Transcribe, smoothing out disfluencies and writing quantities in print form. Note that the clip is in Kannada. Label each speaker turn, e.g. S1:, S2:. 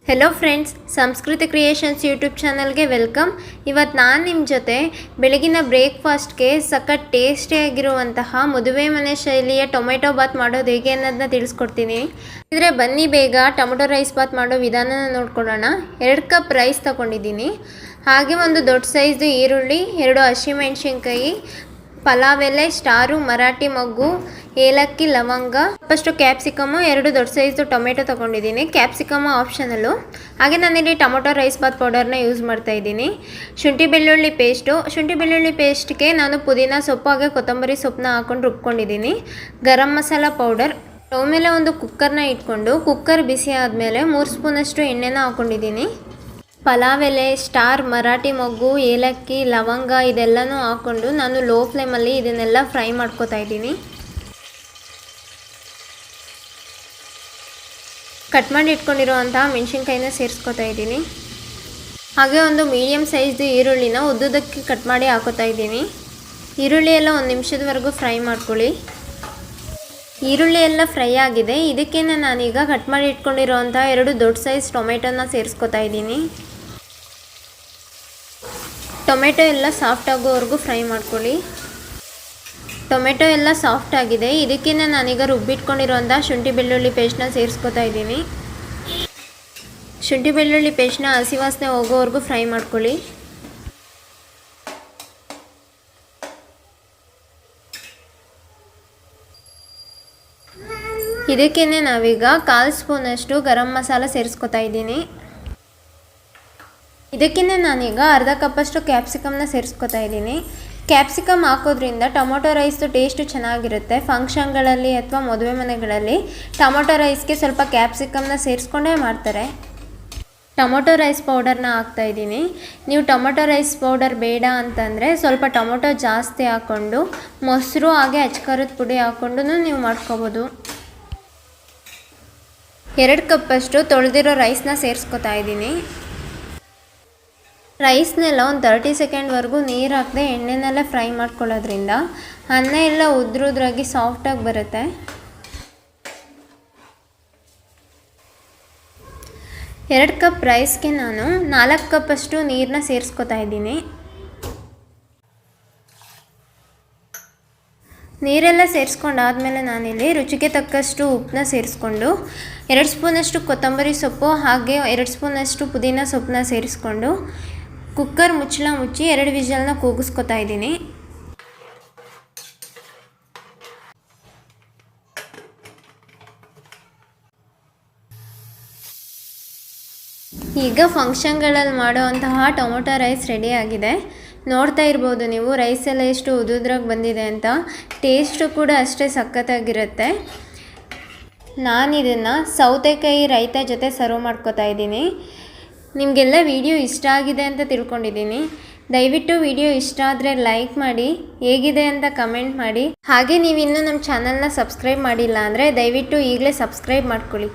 S1: ಹೆಲೋ ಫ್ರೆಂಡ್ಸ್, ಸಂಸ್ಕೃತಿ ಕ್ರಿಯೇಷನ್ಸ್ ಯೂಟ್ಯೂಬ್ ಚಾನಲ್ಗೆ ವೆಲ್ಕಮ್. ಇವತ್ತು ನಾನು ನಿಮ್ಮ ಜೊತೆ ಬೆಳಗಿನ ಬ್ರೇಕ್ಫಾಸ್ಟ್ಗೆ ಸಖತ್ ಟೇಸ್ಟಿಯಾಗಿರುವಂತಹ ಮದುವೆ ಮನೆ ಶೈಲಿಯ ಟೊಮೆಟೊ ಬಾತ್ ಮಾಡೋದು ಹೇಗೆ ಅನ್ನೋದನ್ನ ತಿಳಿಸ್ಕೊಡ್ತೀನಿ. ಇದ್ರೆ ಬನ್ನಿ ಬೇಗ ಟೊಮೆಟೊ ರೈಸ್ ಬಾತ್ ಮಾಡೋ ವಿಧಾನನ ನೋಡ್ಕೊಳ್ಳೋಣ. 2 ಕಪ್ ರೈಸ್ ತೊಗೊಂಡಿದ್ದೀನಿ. ಹಾಗೆ ಒಂದು ದೊಡ್ಡ ಸೈಜ್ದು ಈರುಳ್ಳಿ, 2 ಹಸಿಮೆಣಸಿನ್ಕಾಯಿ, ಪಲಾವ್ ಎಲೆ, ಸ್ಟಾರು, ಮರಾಠಿ ಮೊಗ್ಗು, ಏಲಕ್ಕಿ, ಲವಂಗ, ಫಸ್ಟು ಕ್ಯಾಪ್ಸಿಕಮು, 2 ದೊಡ್ಡ ಸೈಜ್ದು ಟೊಮೆಟೊ ತೊಗೊಂಡಿದ್ದೀನಿ. Capsicum optional. ಹಾಗೆ ನಾನಿಲ್ಲಿ ಟೊಮೊಟೊ ರೈಸ್ ಬಾತ್ ಪೌಡರ್ನ ಯೂಸ್ ಮಾಡ್ತಾಯಿದ್ದೀನಿ. ಶುಂಠಿ ಬೆಳ್ಳುಳ್ಳಿ ಪೇಸ್ಟ್ಗೆ ನಾನು ಪುದೀನ ಸೊಪ್ಪು ಹಾಗೆ ಕೊತ್ತಂಬರಿ ಸೊಪ್ಪನ್ನ ಹಾಕೊಂಡು ರುಬ್ಕೊಂಡಿದ್ದೀನಿ. ಗರಂ ಮಸಾಲ ಪೌಡರ್. ಸ್ಟವ್ ಮೇಲೆ ಒಂದು ಕುಕ್ಕರ್ನ ಇಟ್ಕೊಂಡು ಕುಕ್ಕರ್ ಬಿಸಿ ಆದಮೇಲೆ 3 ಸ್ಪೂನಷ್ಟು ಎಣ್ಣೆನ ಹಾಕ್ಕೊಂಡಿದ್ದೀನಿ. ಪಲಾವ್ ಎಲೆ, ಸ್ಟಾರ್, ಮರಾಠಿ ಮೊಗ್ಗು, ಏಲಕ್ಕಿ, ಲವಂಗ ಇದೆಲ್ಲನೂ ಹಾಕ್ಕೊಂಡು ನಾನು ಲೋ ಫ್ಲೇಮಲ್ಲಿ ಇದನ್ನೆಲ್ಲ ಫ್ರೈ ಮಾಡ್ಕೊತಾ ಇದ್ದೀನಿ. ಕಟ್ ಮಾಡಿ ಇಟ್ಕೊಂಡಿರೋವಂಥ ಮೆಣಸಿನ್ಕಾಯಿನ ಸೇರಿಸ್ಕೊತಾ ಇದ್ದೀನಿ. ಹಾಗೆ ಒಂದು ಮೀಡಿಯಮ್ ಸೈಜ್ದು ಈರುಳ್ಳಿನ ಉದ್ದುದಕ್ಕೆ ಕಟ್ ಮಾಡಿ ಹಾಕೋತಾ ಇದ್ದೀನಿ. ಈರುಳ್ಳಿ ಎಲ್ಲ 1 ನಿಮಿಷದವರೆಗೂ ಫ್ರೈ ಮಾಡ್ಕೊಳ್ಳಿ. ಈರುಳ್ಳಿ ಎಲ್ಲ ಫ್ರೈ ಆಗಿದೆ. ಇದಕ್ಕೆ ನಾನೀಗ ಕಟ್ ಮಾಡಿ ಇಟ್ಕೊಂಡಿರೋವಂಥ 2 ದೊಡ್ಡ ಸೈಜ್ ಟೊಮೆಟೊನ ಸೇರಿಸ್ಕೊತಾ ಇದ್ದೀನಿ. ಟೊಮೆಟೊ ಎಲ್ಲ ಸಾಫ್ಟ್ ಆಗೋವರೆಗೂ ಫ್ರೈ ಮಾಡ್ಕೊಳ್ಳಿ. ಟೊಮೆಟೊ ಎಲ್ಲ ಸಾಫ್ಟ್ ಆಗಿದೆ. ಇದಕ್ಕೆ ನಾನೀಗ ರುಬ್ಬಿಟ್ಕೊಂಡಿರೋಂಥ ಶುಂಠಿ ಬೆಳ್ಳುಳ್ಳಿ ಪೇಸ್ಟ್ನ ಸೇರಿಸ್ಕೊತಾ ಇದ್ದೀನಿ. ಶುಂಠಿ ಬೆಳ್ಳುಳ್ಳಿ ಪೇಸ್ಟ್ನ ಹಸಿ ವಾಸನೆ ಹೋಗೋವರೆಗೂ ಫ್ರೈ ಮಾಡ್ಕೊಳ್ಳಿ. ಇದಕ್ಕೆ ನಾವೀಗ 1/4 ಸ್ಪೂನಷ್ಟು ಗರಂ ಮಸಾಲ ಸೇರಿಸ್ಕೊತಾ ಇದ್ದೀನಿ. ಇದಕ್ಕೆ ನಾನೀಗ ಅರ್ಧ ಕಪ್ಪಷ್ಟು ಕ್ಯಾಪ್ಸಿಕಮ್ನ ಸೇರಿಸ್ಕೊತಾ ಇದ್ದೀನಿ. ಕ್ಯಾಪ್ಸಿಕಮ್ ಹಾಕೋದ್ರಿಂದ ಟೊಮೊಟೊ ರೈಸ್ದು ಟೇಸ್ಟು ಚೆನ್ನಾಗಿರುತ್ತೆ. ಫಂಕ್ಷನ್ಗಳಲ್ಲಿ ಅಥವಾ ಮದುವೆ ಮನೆಗಳಲ್ಲಿ ಟೊಮೊಟೊ ರೈಸ್ಗೆ ಸ್ವಲ್ಪ ಕ್ಯಾಪ್ಸಿಕಮ್ನ ಸೇರಿಸ್ಕೊಂಡೇ ಮಾಡ್ತಾರೆ. ಟೊಮೊಟೊ ರೈಸ್ ಪೌಡರ್ನ ಹಾಕ್ತಾಯಿದ್ದೀನಿ. ನೀವು ಟೊಮೊಟೊ ರೈಸ್ ಪೌಡರ್ ಬೇಡ ಅಂತಂದರೆ ಸ್ವಲ್ಪ ಟೊಮೊಟೊ ಜಾಸ್ತಿ ಹಾಕ್ಕೊಂಡು ಮೊಸರು ಹಾಗೆ ಅಚ್ಕಾರದ ಪುಡಿ ಹಾಕ್ಕೊಂಡು ನೀವು ಮಾಡ್ಕೋಬೋದು. 2 ಕಪ್ಪಷ್ಟು ತೊಳೆದಿರೋ ರೈಸ್ನ ಸೇರಿಸ್ಕೊತಾ ಇದ್ದೀನಿ. ರೈಸ್ನೆಲ್ಲ ಒಂದು 30 ಸೆಕೆಂಡ್ವರೆಗೂ ನೀರು ಹಾಕದೆ ಎಣ್ಣೆನೆಲ್ಲ ಫ್ರೈ ಮಾಡ್ಕೊಳ್ಳೋದ್ರಿಂದ ಅನ್ನ ಎಲ್ಲ ಉದ್ರಾಗಿ ಸಾಫ್ಟಾಗಿ ಬರುತ್ತೆ. ಎರಡು ಕಪ್ ರೈಸ್ಗೆ ನಾನು 4 ಕಪ್ಪಷ್ಟು ನೀರನ್ನ ಸೇರಿಸ್ಕೊತಾ ಇದ್ದೀನಿ. ನೀರೆಲ್ಲ ಸೇರಿಸ್ಕೊಂಡಾದಮೇಲೆ ನಾನಿಲ್ಲಿ ರುಚಿಗೆ ತಕ್ಕಷ್ಟು ಉಪ್ಪನ್ನ ಸೇರಿಸ್ಕೊಂಡು 2 ಸ್ಪೂನಷ್ಟು ಕೊತ್ತಂಬರಿ ಸೊಪ್ಪು ಹಾಗೆ 2 ಸ್ಪೂನಷ್ಟು ಪುದೀನ ಸೊಪ್ಪನ್ನ ಸೇರಿಸ್ಕೊಂಡು ಕುಕ್ಕರ್ ಮುಚ್ಚಳ ಮುಚ್ಚಿ 2 ವಿಷಲ್ನ ಕೂಗಿಸ್ಕೊತಾ ಇದ್ದೀನಿ. ಈಗ ಫಂಕ್ಷನ್ಗಳಲ್ಲಿ ಮಾಡೋವಂತಹ ಟೊಮೊಟೊ ರೈಸ್ ರೆಡಿ ಆಗಿದೆ. ನೋಡ್ತಾ ಇರ್ಬೋದು ನೀವು ರೈಸ್ ಎಲ್ಲ ಎಷ್ಟು ಉದುದ್ರಾಗಿ ಬಂದಿದೆ ಅಂತ. ಟೇಸ್ಟು ಕೂಡ ಅಷ್ಟೇ ಸಖತ್ತಾಗಿರುತ್ತೆ. ನಾನಿದನ್ನು ಸೌತೆಕಾಯಿ ರೈತ ಜೊತೆ ಸರ್ವ್ ಮಾಡ್ಕೊತಾ ಇದ್ದೀನಿ. ನಿಮಗೆಲ್ಲ ವಿಡಿಯೋ ಇಷ್ಟ ಆಗಿದೆ ಅಂತ ತಿಳ್ಕೊಂಡಿದ್ದೀನಿ. ದಯವಿಟ್ಟು ವಿಡಿಯೋ ಇಷ್ಟ ಆದರೆ ಲೈಕ್ ಮಾಡಿ, ಹೇಗಿದೆ ಅಂತ ಕಮೆಂಟ್ ಮಾಡಿ. ಹಾಗೆ ನೀವಿನ್ನೂ ನಮ್ಮ ಚಾನಲ್ನ ಸಬ್ಸ್ಕ್ರೈಬ್ ಮಾಡಿಲ್ಲ ಅಂದರೆ ದಯವಿಟ್ಟು ಈಗಲೇ ಸಬ್ಸ್ಕ್ರೈಬ್ ಮಾಡ್ಕೊಳ್ಳಿ.